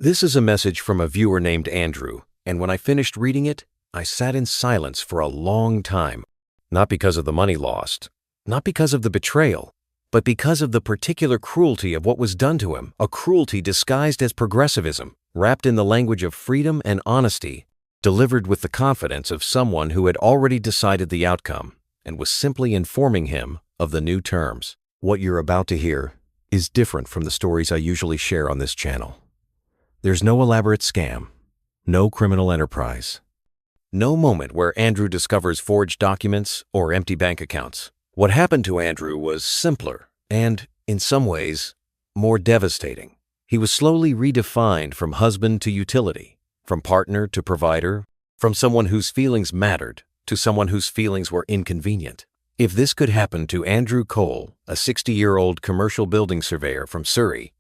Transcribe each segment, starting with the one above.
This is a message from a viewer named Andrew, and when I finished reading it, I sat in silence for a long time. Not because of the money lost, not because of the betrayal, but because of the particular cruelty of what was done to him, a cruelty disguised as progressivism, wrapped in the language of freedom and honesty, delivered with the confidence of someone who had already decided the outcome and was simply informing him of the new terms. What you're about to hear is different from the stories I usually share on this channel. There's no elaborate scam, no criminal enterprise, no moment where Andrew discovers forged documents or empty bank accounts. What happened to Andrew was simpler and, in some ways, more devastating. He was slowly redefined from husband to utility, from partner to provider, from someone whose feelings mattered to someone whose feelings were inconvenient. If this could happen to Andrew Cole, a 60-year-old commercial building surveyor from Surrey,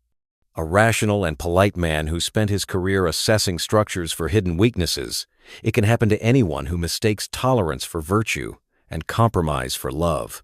a rational and polite man who spent his career assessing structures for hidden weaknesses, it can happen to anyone who mistakes tolerance for virtue and compromise for love.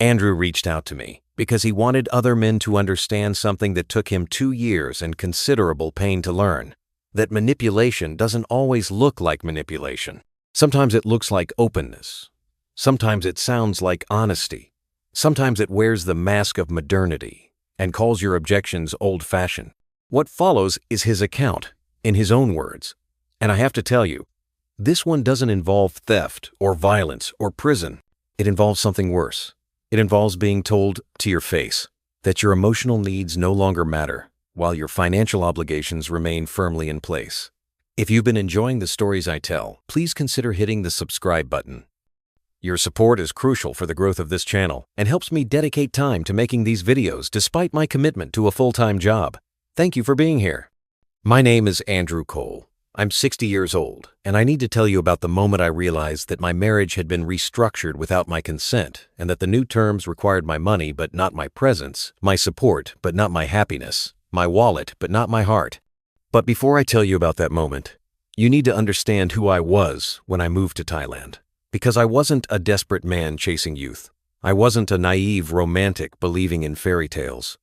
Andrew reached out to me because he wanted other men to understand something that took him 2 years and considerable pain to learn, that manipulation doesn't always look like manipulation. Sometimes it looks like openness. Sometimes it sounds like honesty. Sometimes it wears the mask of modernity and calls your objections old-fashioned. What follows is his account, in his own words. And I have to tell you, this one doesn't involve theft or violence or prison. It involves something worse. It involves being told to your face that your emotional needs no longer matter, while your financial obligations remain firmly in place. If you've been enjoying the stories I tell, please consider hitting the subscribe button. Your support is crucial for the growth of this channel and helps me dedicate time to making these videos despite my commitment to a full-time job. Thank you for being here. My name is Andrew Cole. I'm 60 years old, and I need to tell you about the moment I realized that my marriage had been restructured without my consent and that the new terms required my money but not my presence, my support but not my happiness, my wallet but not my heart. But before I tell you about that moment, you need to understand who I was when I moved to Thailand. Because I wasn't a desperate man chasing youth. I wasn't a naive romantic believing in fairy tales.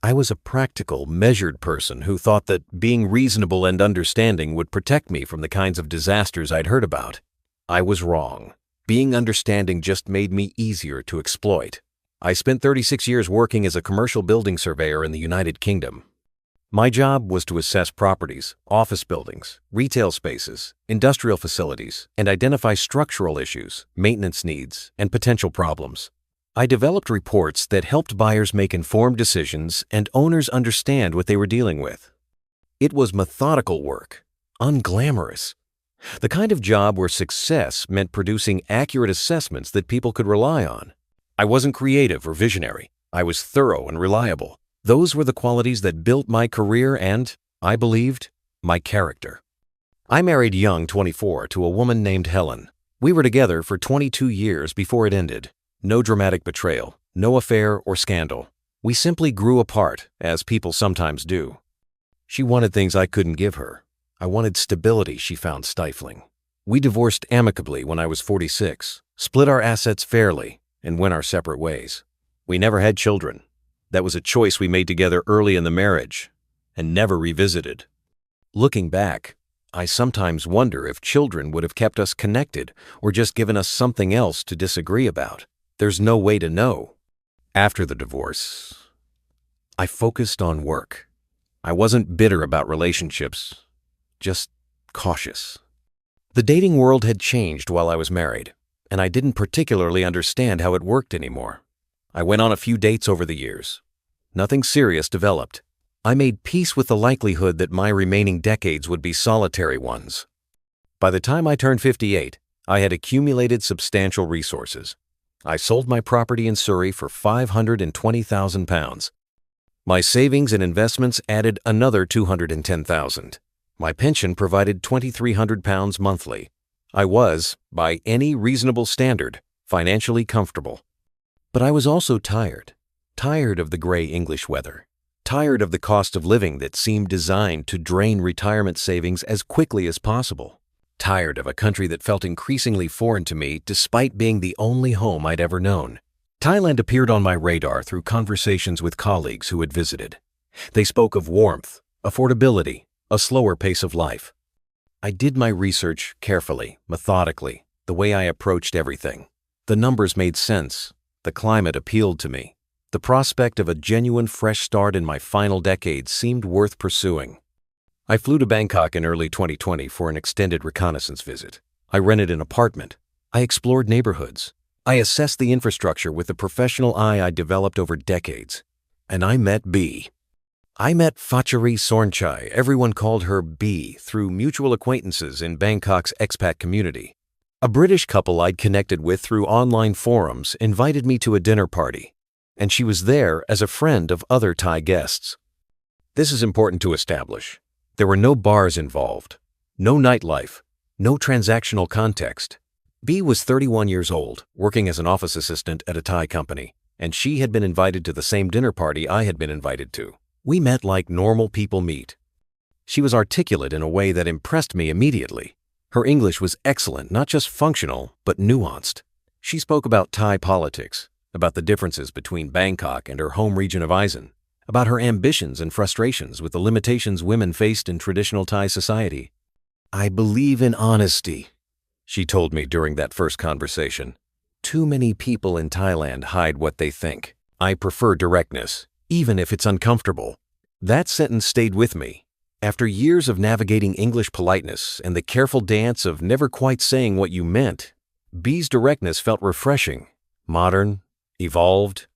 I was a practical, measured person who thought that being reasonable and understanding would protect me from the kinds of disasters I'd heard about. I was wrong. Being understanding just made me easier to exploit. I spent 36 years working as a commercial building surveyor in the United Kingdom. My job was to assess properties, office buildings, retail spaces, industrial facilities, and identify structural issues, maintenance needs, and potential problems. I developed reports that helped buyers make informed decisions and owners understand what they were dealing with. It was methodical work, unglamorous. The kind of job where success meant producing accurate assessments that people could rely on. I wasn't creative or visionary. I was thorough and reliable. Those were the qualities that built my career and, I believed, my character. I married young, 24, to a woman named Helen. We were together for 22 years before it ended. No dramatic betrayal, no affair or scandal. We simply grew apart, as people sometimes do. She wanted things I couldn't give her. I wanted stability she found stifling. We divorced amicably when I was 46, split our assets fairly, and went our separate ways. We never had children. That was a choice we made together early in the marriage and never revisited. Looking back, I sometimes wonder if children would have kept us connected or just given us something else to disagree about. There's no way to know. After the divorce, I focused on work. I wasn't bitter about relationships, just cautious. The dating world had changed while I was married, and I didn't particularly understand how it worked anymore. I went on a few dates over the years. Nothing serious developed. I made peace with the likelihood that my remaining decades would be solitary ones. By the time I turned 58, I had accumulated substantial resources. I sold my property in Surrey for £520,000. My savings and investments added another £210,000. My pension provided £2,300 monthly. I was, by any reasonable standard, financially comfortable. But I was also tired of the gray English weather, tired of the cost of living that seemed designed to drain retirement savings as quickly as possible, tired of a country that felt increasingly foreign to me despite being the only home I'd ever known. Thailand appeared on my radar through conversations with colleagues who had visited. They spoke of warmth, affordability, a slower pace of life. I did my research carefully, methodically, the way I approached everything. The numbers made sense. The climate appealed to me. The prospect of a genuine fresh start in my final decade seemed worth pursuing. I flew to Bangkok in early 2020 for an extended reconnaissance visit. I rented an apartment. I explored neighborhoods. I assessed the infrastructure with the professional eye I developed over decades. And I met B. I met Phachari Sornchai, everyone called her B, through mutual acquaintances in Bangkok's expat community. A British couple I'd connected with through online forums invited me to a dinner party, and she was there as a friend of other Thai guests. This is important to establish. There were no bars involved, no nightlife, no transactional context. B was 31 years old, working as an office assistant at a Thai company, and she had been invited to the same dinner party I had been invited to. We met like normal people meet. She was articulate in a way that impressed me immediately. Her English was excellent, not just functional, but nuanced. She spoke about Thai politics, about the differences between Bangkok and her home region of Isan, about her ambitions and frustrations with the limitations women faced in traditional Thai society. "I believe in honesty," she told me during that first conversation. "Too many people in Thailand hide what they think. I prefer directness, even if it's uncomfortable." That sentence stayed with me. After years of navigating English politeness and the careful dance of never quite saying what you meant, B's directness felt refreshing, modern, evolved.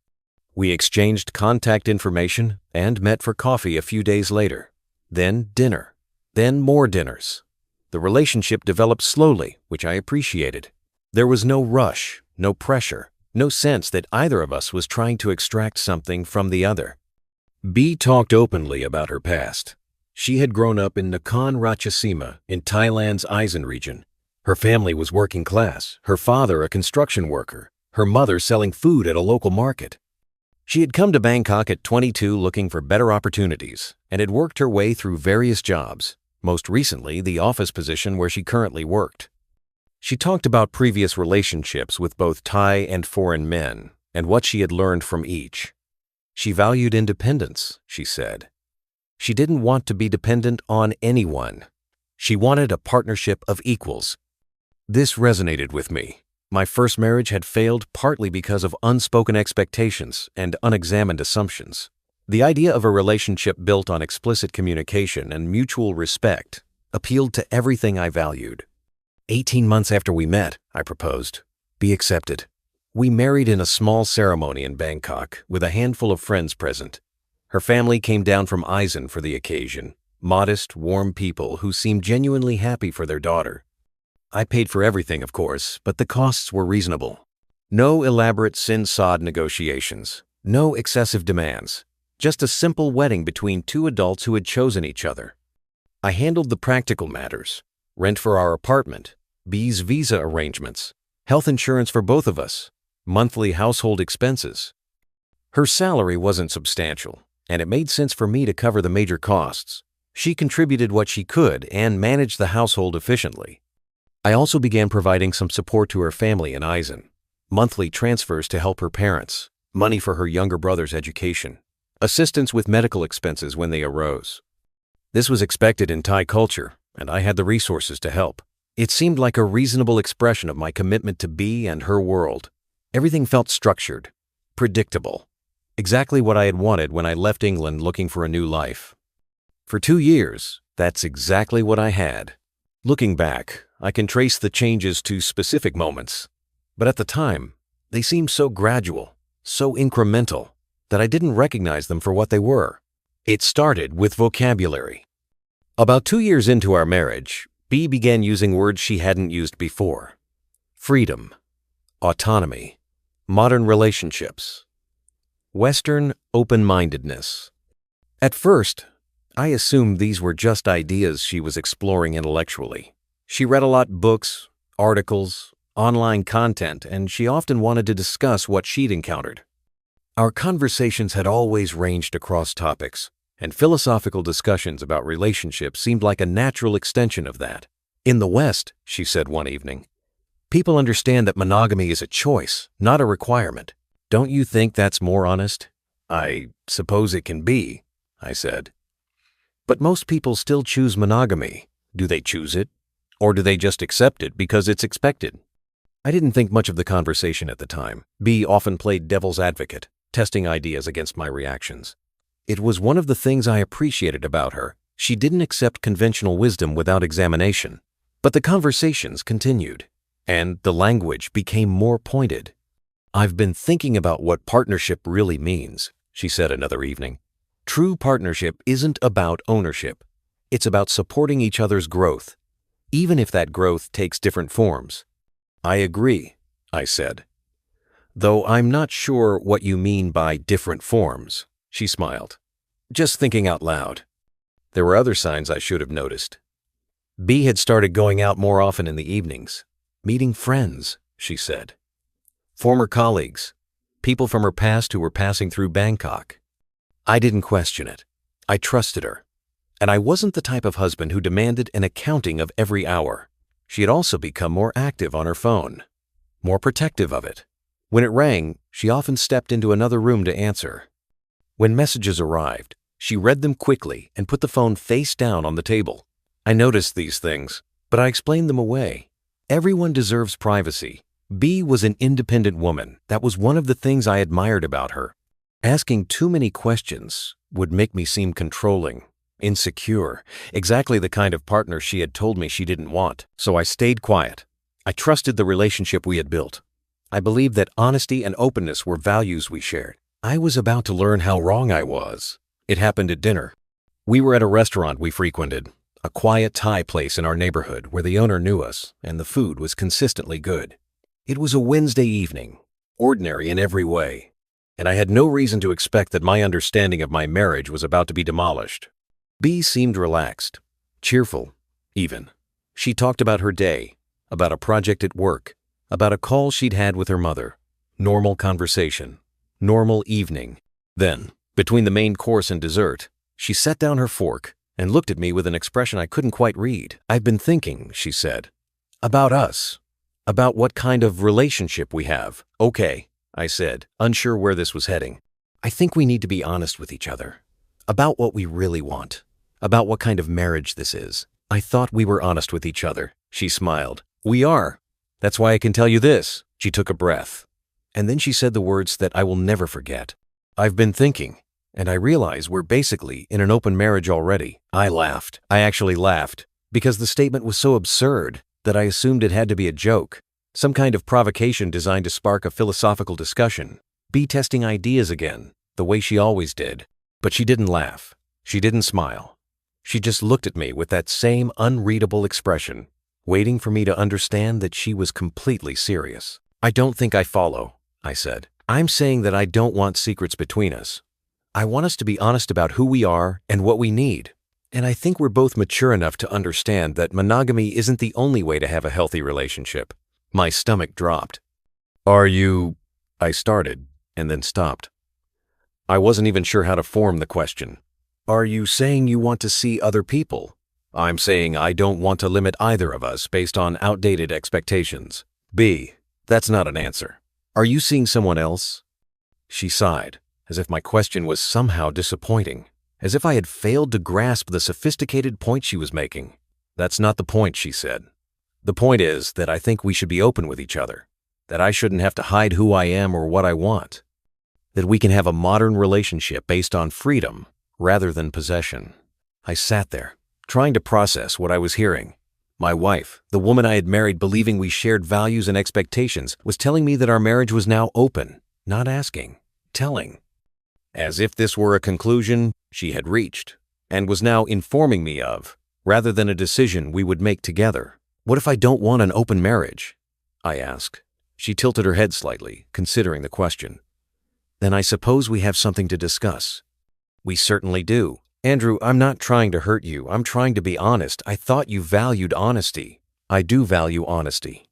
We exchanged contact information and met for coffee a few days later. Then dinner. Then more dinners. The relationship developed slowly, which I appreciated. There was no rush, no pressure, no sense that either of us was trying to extract something from the other. B talked openly about her past. She had grown up in Nakhon Ratchasima in Thailand's Isan region. Her family was working class, her father a construction worker, her mother selling food at a local market. She had come to Bangkok at 22 looking for better opportunities and had worked her way through various jobs, most recently the office position where she currently worked. She talked about previous relationships with both Thai and foreign men and what she had learned from each. She valued independence, she said. She didn't want to be dependent on anyone. She wanted a partnership of equals. This resonated with me. My first marriage had failed partly because of unspoken expectations and unexamined assumptions. The idea of a relationship built on explicit communication and mutual respect appealed to everything I valued. 18 months after we met, I proposed. Be accepted. We married in a small ceremony in Bangkok with a handful of friends present. Her family came down from Isan for the occasion, modest, warm people who seemed genuinely happy for their daughter. I paid for everything, of course, but the costs were reasonable. No elaborate sin-sod negotiations, no excessive demands, just a simple wedding between two adults who had chosen each other. I handled the practical matters, rent for our apartment, B's visa arrangements, health insurance for both of us, monthly household expenses. Her salary wasn't substantial, and it made sense for me to cover the major costs. She contributed what she could and managed the household efficiently. I also began providing some support to her family in Isan, monthly transfers to help her parents, money for her younger brother's education, assistance with medical expenses when they arose. This was expected in Thai culture, and I had the resources to help. It seemed like a reasonable expression of my commitment to B and her world. Everything felt structured, predictable, exactly what I had wanted when I left England looking for a new life. For 2 years, that's exactly what I had. Looking back, I can trace the changes to specific moments, but at the time, they seemed so gradual, so incremental, that I didn't recognize them for what they were. It started with vocabulary. About 2 years into our marriage, B began using words she hadn't used before. Freedom, autonomy, modern relationships, Western open-mindedness. At first, I assumed these were just ideas she was exploring intellectually. She read a lot of books, articles, online content, and she often wanted to discuss what she'd encountered. Our conversations had always ranged across topics, and philosophical discussions about relationships seemed like a natural extension of that. In the West, she said one evening, people understand that monogamy is a choice, not a requirement. Don't you think that's more honest? I suppose it can be, I said. But most people still choose monogamy. Do they choose it? Or do they just accept it because it's expected? I didn't think much of the conversation at the time. B often played devil's advocate, testing ideas against my reactions. It was one of the things I appreciated about her. She didn't accept conventional wisdom without examination. But the conversations continued, and the language became more pointed. "I've been thinking about what partnership really means," she said another evening. "True partnership isn't about ownership. It's about supporting each other's growth, even if that growth takes different forms." "I agree," I said. "Though I'm not sure what you mean by different forms," she smiled. "Just thinking out loud." There were other signs I should have noticed. B had started going out more often in the evenings, meeting friends, she said. Former colleagues, people from her past who were passing through Bangkok. I didn't question it. I trusted her. And I wasn't the type of husband who demanded an accounting of every hour. She had also become more active on her phone, more protective of it. When it rang, she often stepped into another room to answer. When messages arrived, she read them quickly and put the phone face down on the table. I noticed these things, but I explained them away. Everyone deserves privacy. B was an independent woman. That was one of the things I admired about her. Asking too many questions would make me seem controlling, insecure, exactly the kind of partner she had told me she didn't want. So I stayed quiet. I trusted the relationship we had built. I believed that honesty and openness were values we shared. I was about to learn how wrong I was. It happened at dinner. We were at a restaurant we frequented, a quiet Thai place in our neighborhood where the owner knew us and the food was consistently good. It was a Wednesday evening, ordinary in every way, and I had no reason to expect that my understanding of my marriage was about to be demolished. B seemed relaxed, cheerful, even. She talked about her day, about a project at work, about a call she'd had with her mother. Normal conversation, normal evening. Then, between the main course and dessert, she set down her fork and looked at me with an expression I couldn't quite read. "I've been thinking," she said, "about us, about what kind of relationship we have." "Okay," I said, unsure where this was heading. "I think we need to be honest with each other, about what we really want, about what kind of marriage this is." "I thought we were honest with each other," she smiled. "We are. That's why I can tell you this." She took a breath, and then she said the words that I will never forget. "I've been thinking, and I realize we're basically in an open marriage already." I laughed. I actually laughed, because the statement was so absurd that I assumed it had to be a joke, some kind of provocation designed to spark a philosophical discussion, be testing ideas again, the way she always did. But she didn't laugh. She didn't smile. She just looked at me with that same unreadable expression, waiting for me to understand that she was completely serious. "I don't think I follow," I said. "I'm saying that I don't want secrets between us. I want us to be honest about who we are and what we need. And I think we're both mature enough to understand that monogamy isn't the only way to have a healthy relationship." My stomach dropped. "Are you—" I started, and then stopped. I wasn't even sure how to form the question. "Are you saying you want to see other people?" "I'm saying I don't want to limit either of us based on outdated expectations." "B, that's not an answer. Are you seeing someone else?" She sighed, as if my question was somehow disappointing, as if I had failed to grasp the sophisticated point she was making. "That's not the point," she said. "The point is that I think we should be open with each other, that I shouldn't have to hide who I am or what I want, that we can have a modern relationship based on freedom rather than possession." I sat there, trying to process what I was hearing. My wife, the woman I had married believing we shared values and expectations, was telling me that our marriage was now open, not asking, telling. As if this were a conclusion she had reached, and was now informing me of, rather than a decision we would make together. "What if I don't want an open marriage?" I asked. She tilted her head slightly, considering the question. "Then I suppose we have something to discuss." "We certainly do. Andrew, I'm not trying to hurt you. I'm trying to be honest. I thought you valued honesty." "I do value honesty.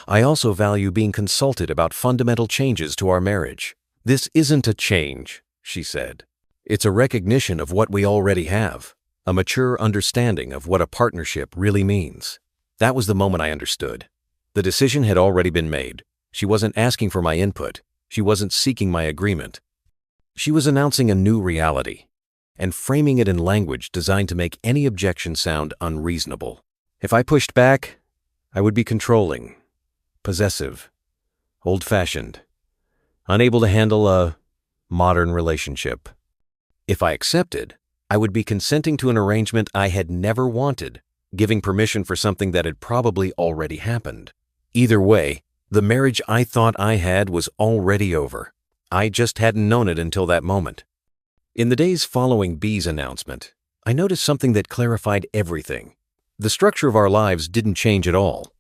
I also value being consulted about fundamental changes to our marriage." "This isn't a change," she said. "It's a recognition of what we already have, a mature understanding of what a partnership really means." That was the moment I understood. The decision had already been made. She wasn't asking for my input. She wasn't seeking my agreement. She was announcing a new reality. and framing it in language designed to make any objection sound unreasonable. If I pushed back, I would be controlling, possessive, old-fashioned, unable to handle a modern relationship. If I accepted, I would be consenting to an arrangement I had never wanted, giving permission for something that had probably already happened. Either way, the marriage I thought I had was already over. I just hadn't known it until that moment. In the days following B's announcement, I noticed something that clarified everything. The structure of our lives didn't change at all.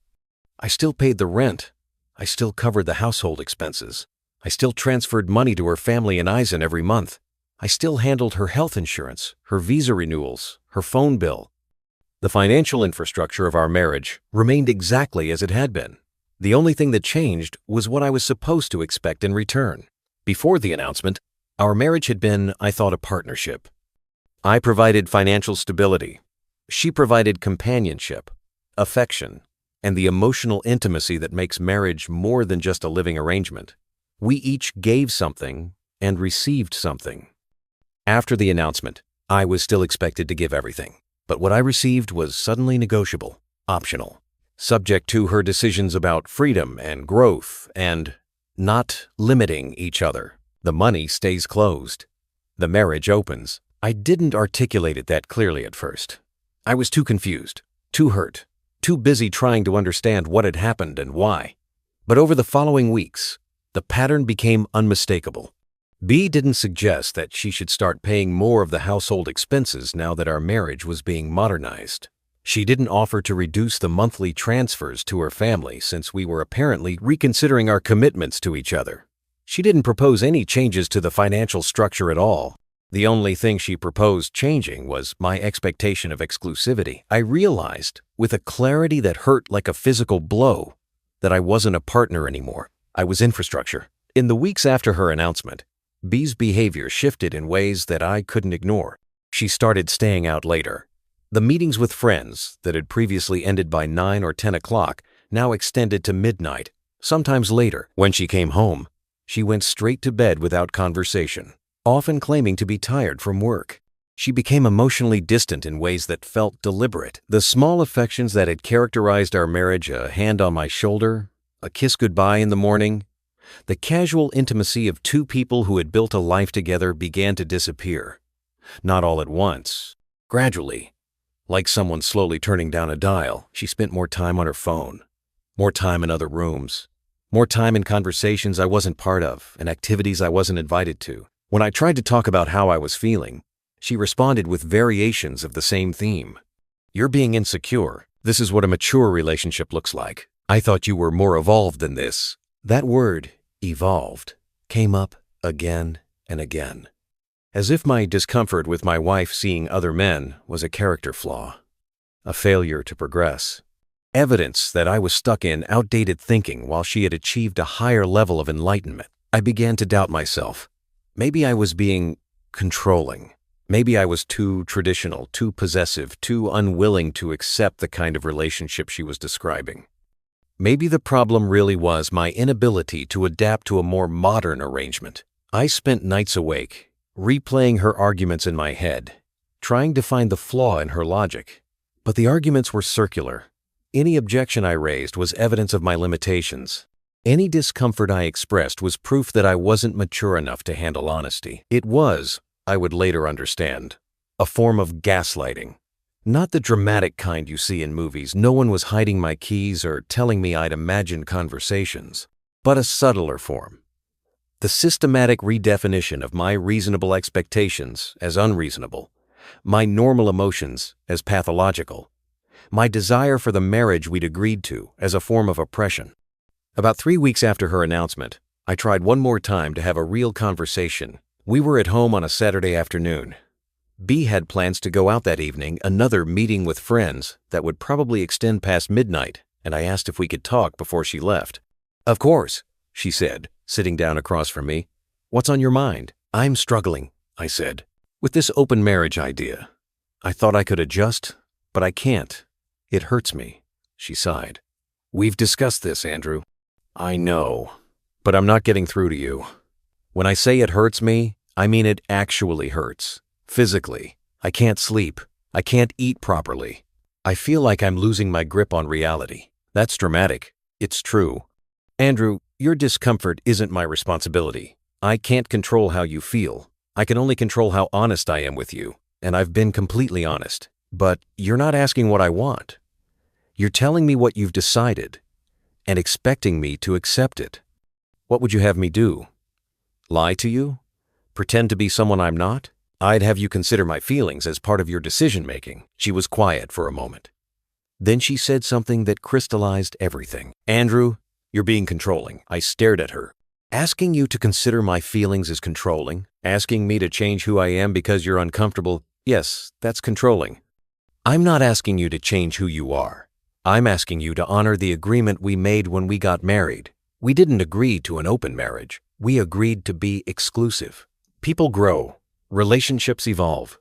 I still paid the rent. I still covered the household expenses. I still transferred money to her family in Eisen every month. I still handled her health insurance, her visa renewals, her phone bill. The financial infrastructure of our marriage remained exactly as it had been. The only thing that changed was what I was supposed to expect in return. Before the announcement, our marriage had been, I thought, a partnership. I provided financial stability. She provided companionship, affection, and the emotional intimacy that makes marriage more than just a living arrangement. We each gave something and received something. After the announcement, I was still expected to give everything, but what I received was suddenly negotiable, optional, subject to her decisions about freedom and growth and not limiting each other. The money stays closed. The marriage opens. I didn't articulate it that clearly at first. I was too confused, too hurt, too busy trying to understand what had happened and why. But over the following weeks, the pattern became unmistakable. B didn't suggest that she should start paying more of the household expenses now that our marriage was being modernized. She didn't offer to reduce the monthly transfers to her family since we were apparently reconsidering our commitments to each other. She didn't propose any changes to the financial structure at all. The only thing she proposed changing was my expectation of exclusivity. I realized, with a clarity that hurt like a physical blow, that I wasn't a partner anymore. I was infrastructure. In the weeks after her announcement, B's behavior shifted in ways that I couldn't ignore. She started staying out later. The meetings with friends that had previously ended by 9 or 10 o'clock now extended to midnight, sometimes later. When she came home, she went straight to bed without conversation, often claiming to be tired from work. She became emotionally distant in ways that felt deliberate. The small affections that had characterized our marriage, a hand on my shoulder, a kiss goodbye in the morning, the casual intimacy of two people who had built a life together began to disappear. Not all at once. Gradually, like someone slowly turning down a dial, she spent more time on her phone, more time in other rooms, more time in conversations I wasn't part of and activities I wasn't invited to. When I tried to talk about how I was feeling, she responded with variations of the same theme. "You're being insecure. This is what a mature relationship looks like. I thought you were more evolved than this." That word, evolved, came up again and again, as if my discomfort with my wife seeing other men was a character flaw, a failure to progress, evidence that I was stuck in outdated thinking while she had achieved a higher level of enlightenment. I began to doubt myself. Maybe I was being controlling. Maybe I was too traditional, too possessive, too unwilling to accept the kind of relationship she was describing. Maybe the problem really was my inability to adapt to a more modern arrangement. I spent nights awake, replaying her arguments in my head, trying to find the flaw in her logic. But the arguments were circular. Any objection I raised was evidence of my limitations. Any discomfort I expressed was proof that I wasn't mature enough to handle honesty. It was, I would later understand, a form of gaslighting. Not the dramatic kind you see in movies. No one was hiding my keys or telling me I'd imagined conversations, but a subtler form. The systematic redefinition of my reasonable expectations as unreasonable, my normal emotions as pathological, my desire for the marriage we'd agreed to as a form of oppression. About 3 weeks after her announcement, I tried one more time to have a real conversation. We were at home on a Saturday afternoon. B had plans to go out that evening, another meeting with friends that would probably extend past midnight, and I asked if we could talk before she left. "Of course," she said, sitting down across from me. "What's on your mind?" "I'm struggling," I said, "with this open marriage idea. I thought I could adjust, but I can't. It hurts me," she sighed. "We've discussed this, Andrew." "I know, but I'm not getting through to you. When I say it hurts me, I mean it actually hurts. Physically, I can't sleep. I can't eat properly. I feel like I'm losing my grip on reality. That's dramatic. It's true. Andrew, your discomfort isn't my responsibility. I can't control how you feel. I can only control how honest I am with you, and I've been completely honest. But you're not asking what I want. You're telling me what you've decided and expecting me to accept it. What would you have me do? Lie to you? Pretend to be someone I'm not? I'd have you consider my feelings as part of your decision-making. She was quiet for a moment. Then she said something that crystallized everything. Andrew, you're being controlling. I stared at her. Asking you to consider my feelings is controlling. Asking me to change who I am because you're uncomfortable, yes, that's controlling. I'm not asking you to change who you are. I'm asking you to honor the agreement we made when we got married. We didn't agree to an open marriage. We agreed to be exclusive. People grow. Relationships evolve.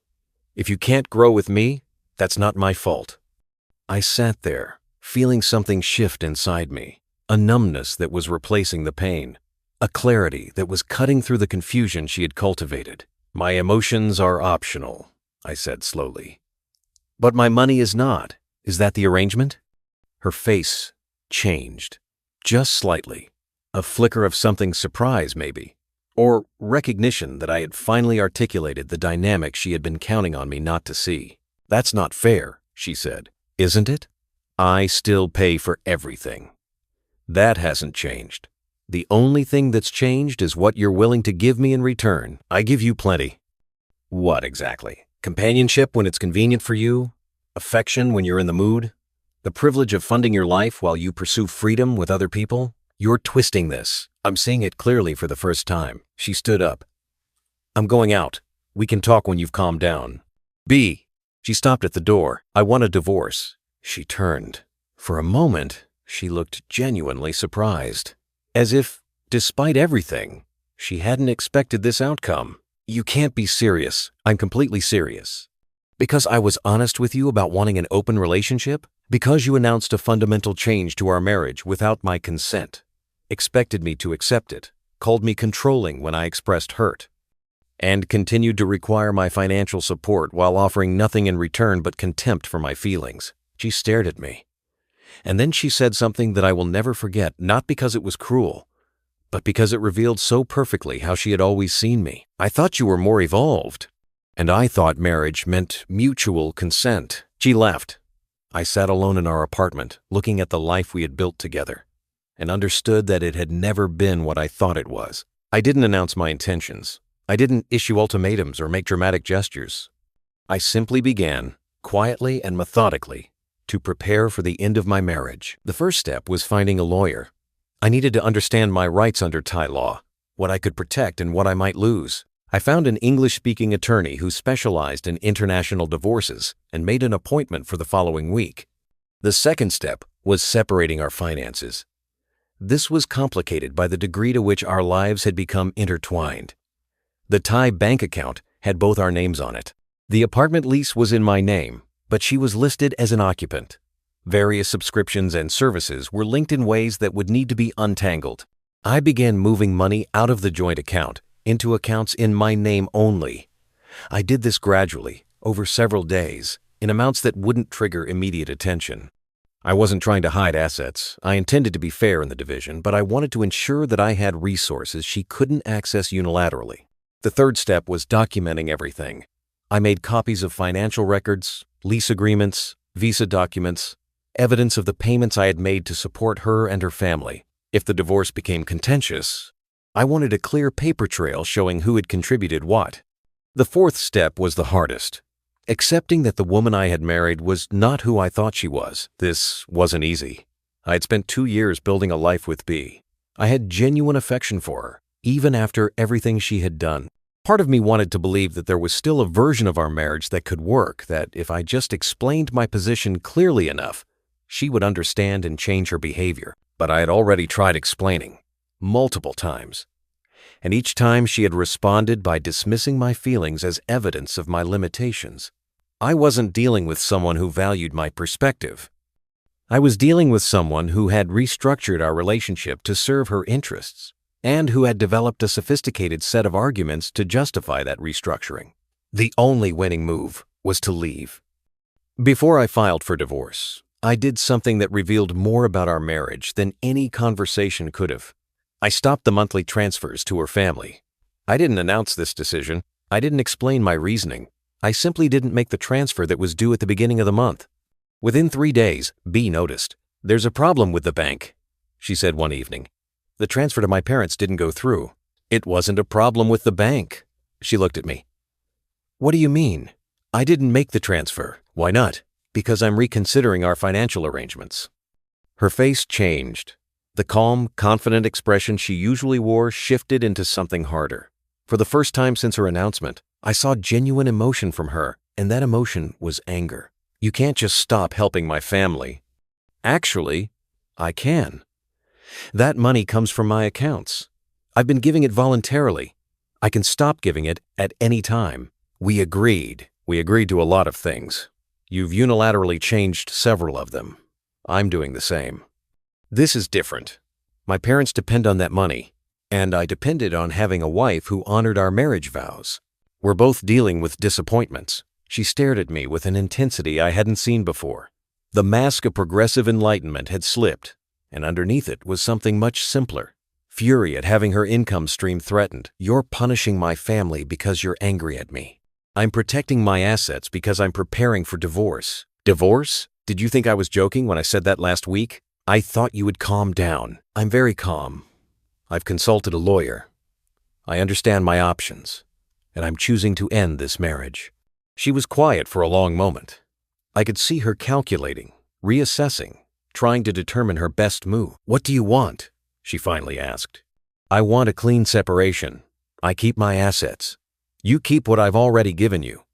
If you can't grow with me, that's not my fault. I sat there, feeling something shift inside me, a numbness that was replacing the pain, a clarity that was cutting through the confusion she had cultivated. My emotions are optional, I said slowly. But my money is not. Is that the arrangement? Her face changed, just slightly. A flicker of something surprise, maybe. Or recognition that I had finally articulated the dynamic she had been counting on me not to see. That's not fair, she said. Isn't it? I still pay for everything. That hasn't changed. The only thing that's changed is what you're willing to give me in return. I give you plenty. What exactly? Companionship when it's convenient for you? Affection when you're in the mood? The privilege of funding your life while you pursue freedom with other people? You're twisting this. I'm seeing it clearly for the first time. She stood up. I'm going out. We can talk when you've calmed down. B. She stopped at the door. I want a divorce. She turned. For a moment, she looked genuinely surprised. As if, despite everything, she hadn't expected this outcome. You can't be serious. I'm completely serious. Because I was honest with you about wanting an open relationship? Because you announced a fundamental change to our marriage without my consent? Expected me to accept it, called me controlling when I expressed hurt, and continued to require my financial support while offering nothing in return but contempt for my feelings. She stared at me. And then she said something that I will never forget, not because it was cruel, but because it revealed so perfectly how she had always seen me. I thought you were more evolved, and I thought marriage meant mutual consent. She left. I sat alone in our apartment, looking at the life we had built together, and understood that it had never been what I thought it was. I didn't announce my intentions. I didn't issue ultimatums or make dramatic gestures. I simply began, quietly and methodically, to prepare for the end of my marriage. The first step was finding a lawyer. I needed to understand my rights under Thai law, what I could protect and what I might lose. I found an English-speaking attorney who specialized in international divorces and made an appointment for the following week. The second step was separating our finances. This was complicated by the degree to which our lives had become intertwined. The Thai bank account had both our names on it. The apartment lease was in my name, but she was listed as an occupant. Various subscriptions and services were linked in ways that would need to be untangled. I began moving money out of the joint account into accounts in my name only. I did this gradually, over several days, in amounts that wouldn't trigger immediate attention. I wasn't trying to hide assets. I intended to be fair in the division, but I wanted to ensure that I had resources she couldn't access unilaterally. The third step was documenting everything. I made copies of financial records, lease agreements, visa documents, evidence of the payments I had made to support her and her family. If the divorce became contentious, I wanted a clear paper trail showing who had contributed what. The fourth step was the hardest. Accepting that the woman I had married was not who I thought she was. This wasn't easy. I had spent 2 years building a life with B. I had genuine affection for her, even after everything she had done. Part of me wanted to believe that there was still a version of our marriage that could work, that if I just explained my position clearly enough, she would understand and change her behavior. But I had already tried explaining, multiple times. And each time she had responded by dismissing my feelings as evidence of my limitations. I wasn't dealing with someone who valued my perspective. I was dealing with someone who had restructured our relationship to serve her interests, and who had developed a sophisticated set of arguments to justify that restructuring. The only winning move was to leave. Before I filed for divorce, I did something that revealed more about our marriage than any conversation could have. I stopped the monthly transfers to her family. I didn't announce this decision. I didn't explain my reasoning. I simply didn't make the transfer that was due at the beginning of the month. Within 3 days, B noticed. "There's a problem with the bank," she said one evening. "The transfer to my parents didn't go through." "It wasn't a problem with the bank." She looked at me. "What do you mean?" "I didn't make the transfer." "Why not?" "Because I'm reconsidering our financial arrangements." Her face changed. The calm, confident expression she usually wore shifted into something harder. For the first time since her announcement, I saw genuine emotion from her, and that emotion was anger. "You can't just stop helping my family." "Actually, I can. That money comes from my accounts. I've been giving it voluntarily. I can stop giving it at any time." We agreed. We agreed to a lot of things. You've unilaterally changed several of them. I'm doing the same. This is different. My parents depend on that money, and I depended on having a wife who honored our marriage vows. We're both dealing with disappointments. She stared at me with an intensity I hadn't seen before. The mask of progressive enlightenment had slipped, and underneath it was something much simpler. Fury at having her income stream threatened. "You're punishing my family because you're angry at me. I'm protecting my assets because I'm preparing for divorce." "Divorce? Did you think I was joking when I said that last week?" "I thought you would calm down." "I'm very calm. I've consulted a lawyer. I understand my options, and I'm choosing to end this marriage." She was quiet for a long moment. I could see her calculating, reassessing, trying to determine her best move. "What do you want?" she finally asked. "I want a clean separation. I keep my assets. You keep what I've already given you.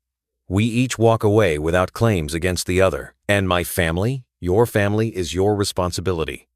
We each walk away without claims against the other. And my family, your family, is your responsibility.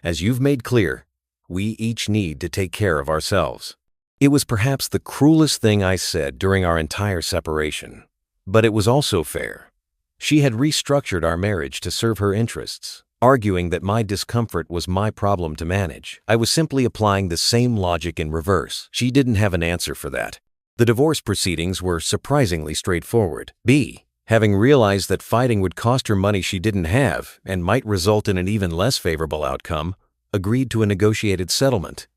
As you've made clear, we each need to take care of ourselves." It was perhaps the cruelest thing I said during our entire separation, but it was also fair. She had restructured our marriage to serve her interests, arguing that my discomfort was my problem to manage. I was simply applying the same logic in reverse. She didn't have an answer for that. The divorce proceedings were surprisingly straightforward. B, having realized that fighting would cost her money she didn't have and might result in an even less favorable outcome, agreed to a negotiated settlement.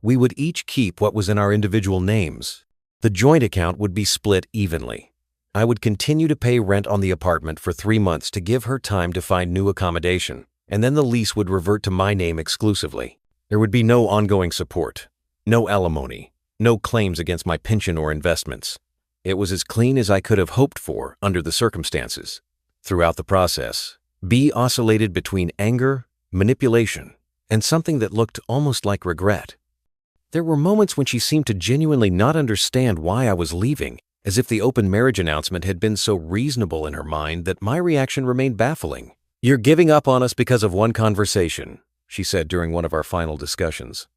We would each keep what was in our individual names. The joint account would be split evenly. I would continue to pay rent on the apartment for 3 months to give her time to find new accommodation, and then the lease would revert to my name exclusively. There would be no ongoing support, no alimony, no claims against my pension or investments. It was as clean as I could have hoped for under the circumstances. Throughout the process, B oscillated between anger, manipulation, and something that looked almost like regret. There were moments when she seemed to genuinely not understand why I was leaving, as if the open marriage announcement had been so reasonable in her mind that my reaction remained baffling. "You're giving up on us because of one conversation," she said during one of our final discussions.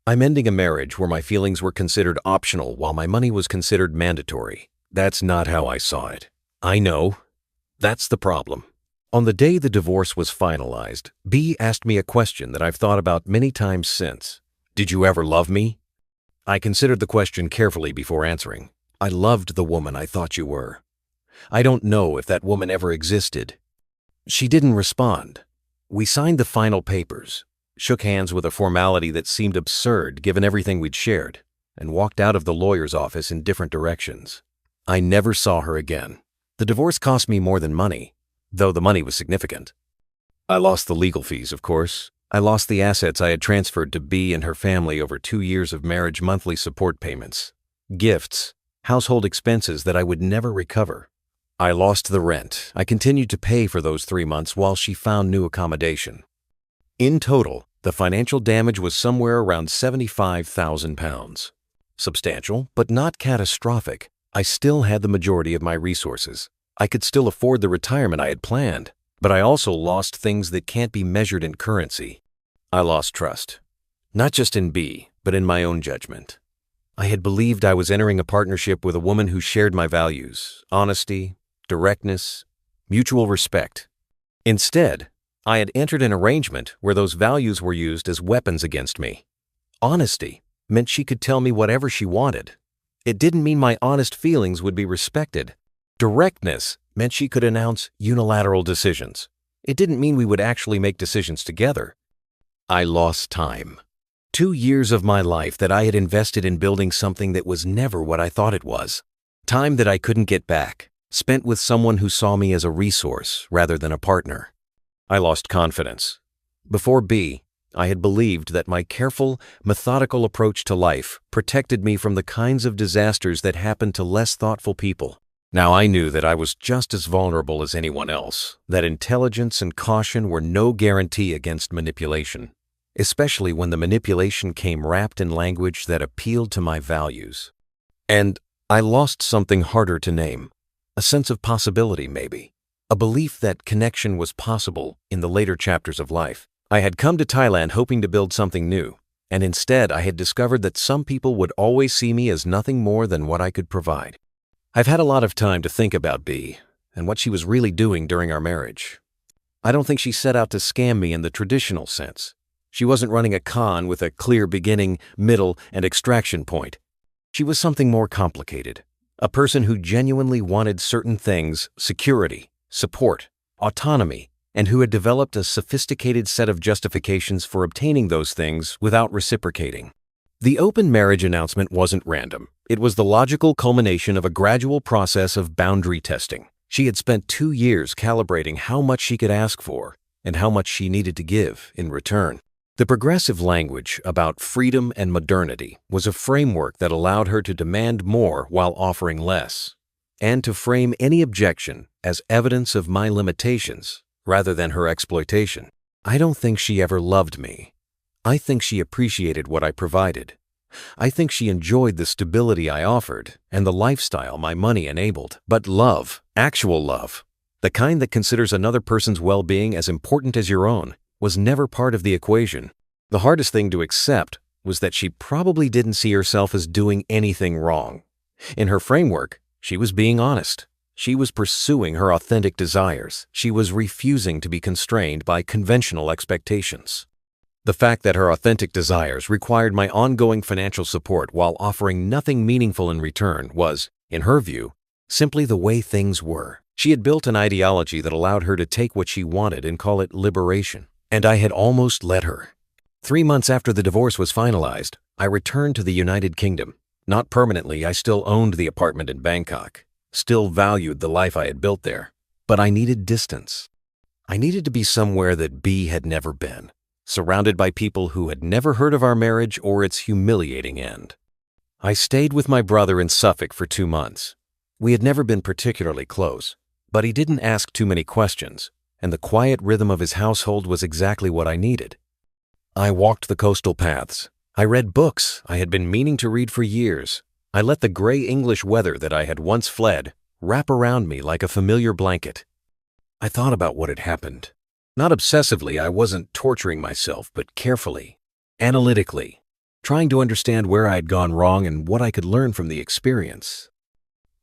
"I'm ending a marriage where my feelings were considered optional while my money was considered mandatory. That's not how I saw it. I know. That's the problem." On the day the divorce was finalized, B asked me a question that I've thought about many times since. "Did you ever love me?" I considered the question carefully before answering. "I loved the woman I thought you were. I don't know if that woman ever existed." She didn't respond. We signed the final papers, shook hands with a formality that seemed absurd given everything we'd shared, and walked out of the lawyer's office in different directions. I never saw her again. The divorce cost me more than money, though the money was significant. I lost the legal fees, of course. I lost the assets I had transferred to B and her family over 2 years of marriage monthly support payments, gifts, household expenses that I would never recover. I lost the rent. I continued to pay for those 3 months while she found new accommodation. In total, the financial damage was somewhere around £75,000. Substantial, but not catastrophic. I still had the majority of my resources. I could still afford the retirement I had planned, but I also lost things that can't be measured in currency. I lost trust, not just in B, but in my own judgment. I had believed I was entering a partnership with a woman who shared my values, honesty, directness, mutual respect. Instead, I had entered an arrangement where those values were used as weapons against me. Honesty meant she could tell me whatever she wanted, It didn't mean my honest feelings would be respected. Directness meant she could announce unilateral decisions. It didn't mean we would actually make decisions together. I lost time. 2 years of my life that I had invested in building something that was never what I thought it was. Time that I couldn't get back, spent with someone who saw me as a resource rather than a partner. I lost confidence. Before B, I had believed that my careful, methodical approach to life protected me from the kinds of disasters that happen to less thoughtful people. Now I knew that I was just as vulnerable as anyone else, that intelligence and caution were no guarantee against manipulation, especially when the manipulation came wrapped in language that appealed to my values. And I lost something harder to name, a sense of possibility maybe, a belief that connection was possible in the later chapters of life. I had come to Thailand hoping to build something new, and instead I had discovered that some people would always see me as nothing more than what I could provide. I've had a lot of time to think about B and what she was really doing during our marriage. I don't think she set out to scam me in the traditional sense. She wasn't running a con with a clear beginning, middle, and extraction point. She was something more complicated, a person who genuinely wanted certain things: security, support, autonomy, and who had developed a sophisticated set of justifications for obtaining those things without reciprocating. The open marriage announcement wasn't random. It was the logical culmination of a gradual process of boundary testing. She had spent 2 years calibrating how much she could ask for and how much she needed to give in return. The progressive language about freedom and modernity was a framework that allowed her to demand more while offering less, and to frame any objection as evidence of my limitations rather than her exploitation. I don't think she ever loved me. I think she appreciated what I provided. I think she enjoyed the stability I offered and the lifestyle my money enabled. But love, actual love, the kind that considers another person's well-being as important as your own, was never part of the equation. The hardest thing to accept was that she probably didn't see herself as doing anything wrong. In her framework, she was being honest. She was pursuing her authentic desires. She was refusing to be constrained by conventional expectations. The fact that her authentic desires required my ongoing financial support while offering nothing meaningful in return was, in her view, simply the way things were. She had built an ideology that allowed her to take what she wanted and call it liberation. And I had almost let her. 3 months after the divorce was finalized, I returned to the United Kingdom. Not permanently, I still owned the apartment in Bangkok, still valued the life I had built there. But I needed distance. I needed to be somewhere that B had never been, surrounded by people who had never heard of our marriage or its humiliating end. I stayed with my brother in Suffolk for 2 months. We had never been particularly close, but he didn't ask too many questions, and the quiet rhythm of his household was exactly what I needed. I walked the coastal paths. I read books I had been meaning to read for years. I let the gray English weather that I had once fled wrap around me like a familiar blanket. I thought about what had happened. Not obsessively, I wasn't torturing myself, but carefully, analytically, trying to understand where I had gone wrong and what I could learn from the experience.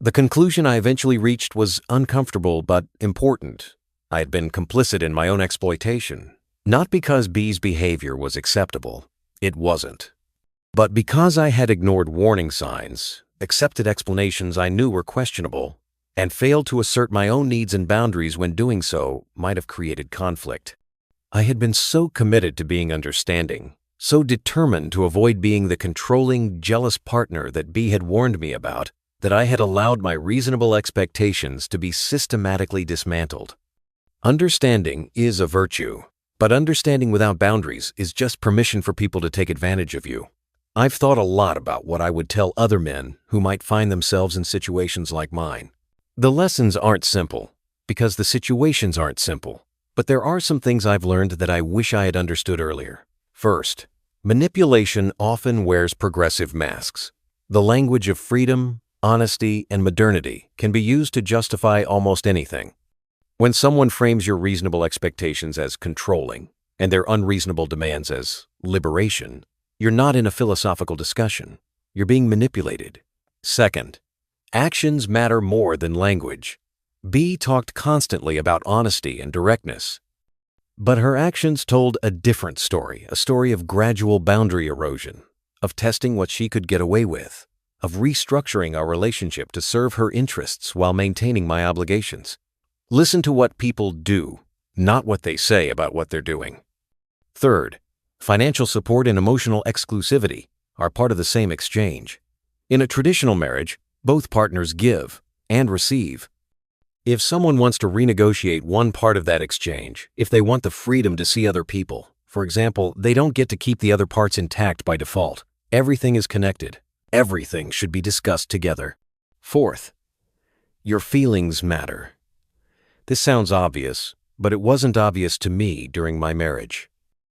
The conclusion I eventually reached was uncomfortable but important. I had been complicit in my own exploitation, not because B's behavior was acceptable. It wasn't. But because I had ignored warning signs, accepted explanations I knew were questionable, and failed to assert my own needs and boundaries when doing so might have created conflict. I had been so committed to being understanding, so determined to avoid being the controlling, jealous partner that B had warned me about, that I had allowed my reasonable expectations to be systematically dismantled. Understanding is a virtue, but understanding without boundaries is just permission for people to take advantage of you. I've thought a lot about what I would tell other men who might find themselves in situations like mine. The lessons aren't simple, because the situations aren't simple, but there are some things I've learned that I wish I had understood earlier. First, manipulation often wears progressive masks. The language of freedom, honesty, and modernity can be used to justify almost anything. When someone frames your reasonable expectations as controlling and their unreasonable demands as liberation, you're not in a philosophical discussion. You're being manipulated. Second, actions matter more than language. B talked constantly about honesty and directness, but her actions told a different story, a story of gradual boundary erosion, of testing what she could get away with. of restructuring our relationship to serve her interests while maintaining my obligations. Listen to what people do, not what they say about what they're doing. Third, financial support and emotional exclusivity are part of the same exchange. In a traditional marriage, both partners give and receive. If someone wants to renegotiate one part of that exchange, if they want the freedom to see other people, for example, they don't get to keep the other parts intact by default. Everything is connected. Everything should be discussed together. Fourth, your feelings matter. This sounds obvious, but it wasn't obvious to me during my marriage.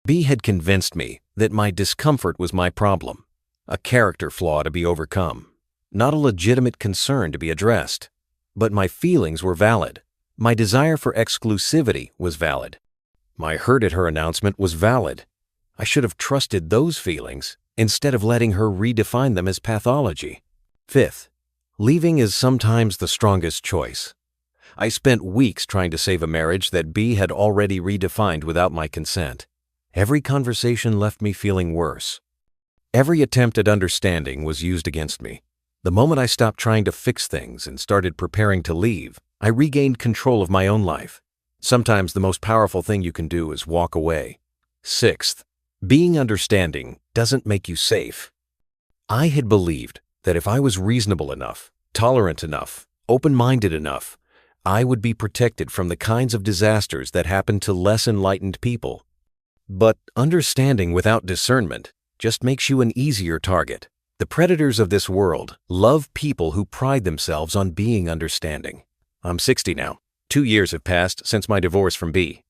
B had convinced me that my discomfort was my problem, a character flaw to be overcome, not a legitimate concern to be addressed. But my feelings were valid. My desire for exclusivity was valid. My hurt at her announcement was valid. I should have trusted those feelings instead of letting her redefine them as pathology. Fifth, leaving is sometimes the strongest choice. I spent weeks trying to save a marriage that B had already redefined without my consent. Every conversation left me feeling worse. Every attempt at understanding was used against me. The moment I stopped trying to fix things and started preparing to leave, I regained control of my own life. Sometimes the most powerful thing you can do is walk away. Sixth, being understanding doesn't make you safe. I had believed that if I was reasonable enough, tolerant enough, open-minded enough, I would be protected from the kinds of disasters that happen to less enlightened people. But understanding without discernment just makes you an easier target. The predators of this world love people who pride themselves on being understanding. I'm 60 now. 2 years have passed since my divorce from B.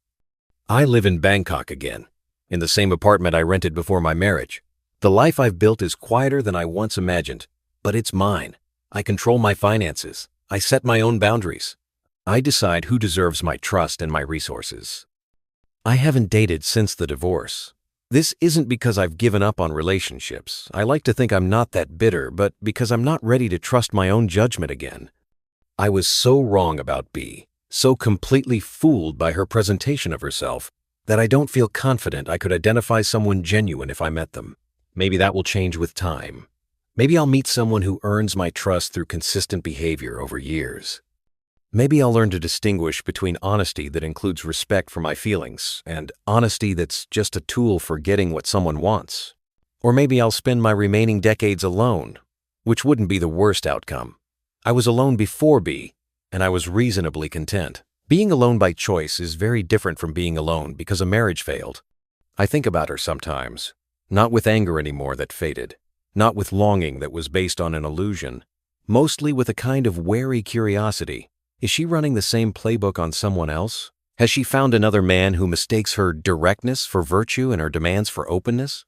I live in Bangkok again, in the same apartment I rented before my marriage. The life I've built is quieter than I once imagined, but it's mine. I control my finances. I set my own boundaries. I decide who deserves my trust and my resources. I haven't dated since the divorce. This isn't because I've given up on relationships. I like to think I'm not that bitter, but because I'm not ready to trust my own judgment again. I was so wrong about B, so completely fooled by her presentation of herself, that I don't feel confident I could identify someone genuine if I met them. Maybe that will change with time. Maybe I'll meet someone who earns my trust through consistent behavior over years. Maybe I'll learn to distinguish between honesty that includes respect for my feelings and honesty that's just a tool for getting what someone wants. Or maybe I'll spend my remaining decades alone, which wouldn't be the worst outcome. I was alone before B, and I was reasonably content. Being alone by choice is very different from being alone because a marriage failed. I think about her sometimes, not with anger anymore that faded, not with longing that was based on an illusion, mostly with a kind of wary curiosity. Is she running the same playbook on someone else? Has she found another man who mistakes her directness for virtue and her demands for openness?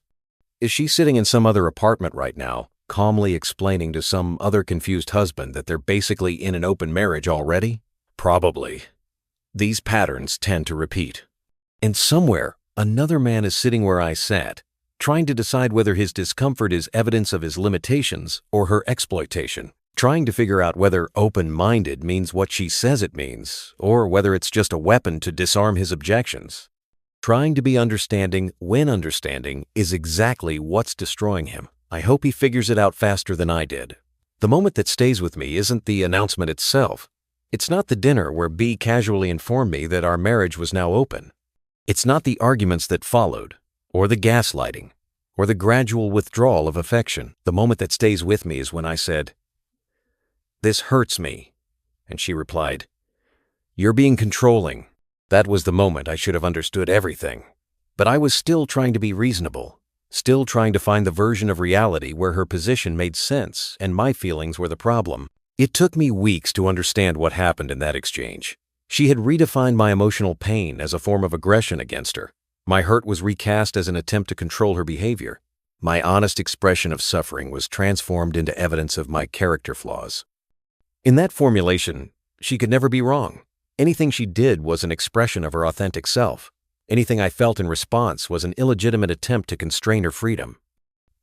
Is she sitting in some other apartment right now, calmly explaining to some other confused husband that they're basically in an open marriage already? Probably. These patterns tend to repeat. And somewhere, another man is sitting where I sat, trying to decide whether his discomfort is evidence of his limitations or her exploitation. Trying to figure out whether open-minded means what she says it means, or whether it's just a weapon to disarm his objections. Trying to be understanding when understanding is exactly what's destroying him. I hope he figures it out faster than I did. The moment that stays with me isn't the announcement itself. It's not the dinner where B casually informed me that our marriage was now open. It's not the arguments that followed, or the gaslighting, or the gradual withdrawal of affection. The moment that stays with me is when I said, "This hurts me." And she replied, "You're being controlling." That was the moment I should have understood everything. But I was still trying to be reasonable, still trying to find the version of reality where her position made sense and my feelings were the problem. It took me weeks to understand what happened in that exchange. She had redefined my emotional pain as a form of aggression against her. My hurt was recast as an attempt to control her behavior. My honest expression of suffering was transformed into evidence of my character flaws. In that formulation, she could never be wrong. Anything she did was an expression of her authentic self. Anything I felt in response was an illegitimate attempt to constrain her freedom.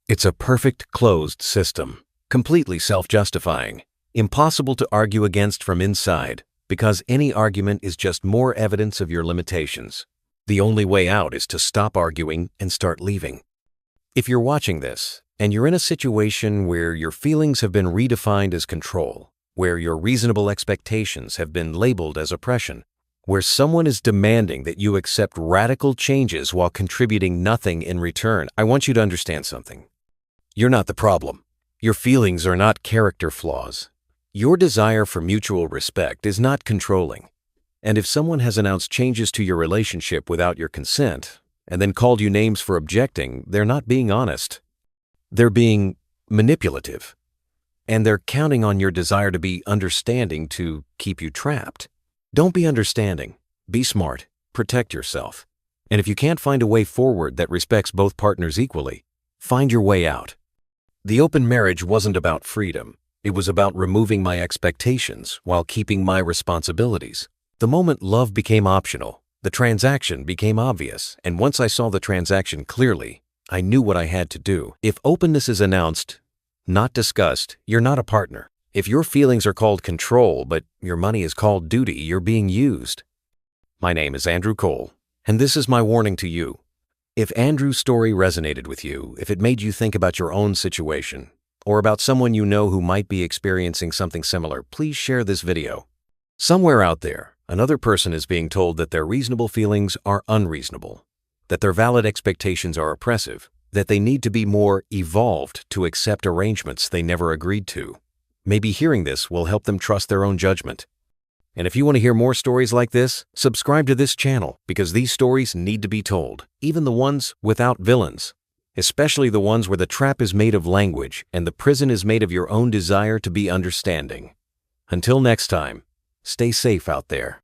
It's a perfect closed system, completely self-justifying, impossible to argue against from inside, because any argument is just more evidence of your limitations. The only way out is to stop arguing and start leaving. If you're watching this, and you're in a situation where your feelings have been redefined as control, where your reasonable expectations have been labeled as oppression, where someone is demanding that you accept radical changes while contributing nothing in return, I want you to understand something. You're not the problem. Your feelings are not character flaws. Your desire for mutual respect is not controlling. And if someone has announced changes to your relationship without your consent, and then called you names for objecting, they're not being honest. They're being manipulative. And they're counting on your desire to be understanding to keep you trapped. Don't be understanding. Be smart. Protect yourself. And if you can't find a way forward that respects both partners equally, find your way out. The open marriage wasn't about freedom. It was about removing my expectations while keeping my responsibilities. The moment love became optional, the transaction became obvious, and once I saw the transaction clearly, I knew what I had to do. If openness is announced, not discussed, you're not a partner. If your feelings are called control, but your money is called duty, you're being used. My name is Andrew Cole, and this is my warning to you. If Andrew's story resonated with you, if it made you think about your own situation, or about someone you know who might be experiencing something similar, please share this video. Somewhere out there, another person is being told that their reasonable feelings are unreasonable, that their valid expectations are oppressive, that they need to be more evolved to accept arrangements they never agreed to. Maybe hearing this will help them trust their own judgment. And if you want to hear more stories like this, subscribe to this channel because these stories need to be told, even the ones without villains, especially the ones where the trap is made of language and the prison is made of your own desire to be understanding. Until next time, stay safe out there.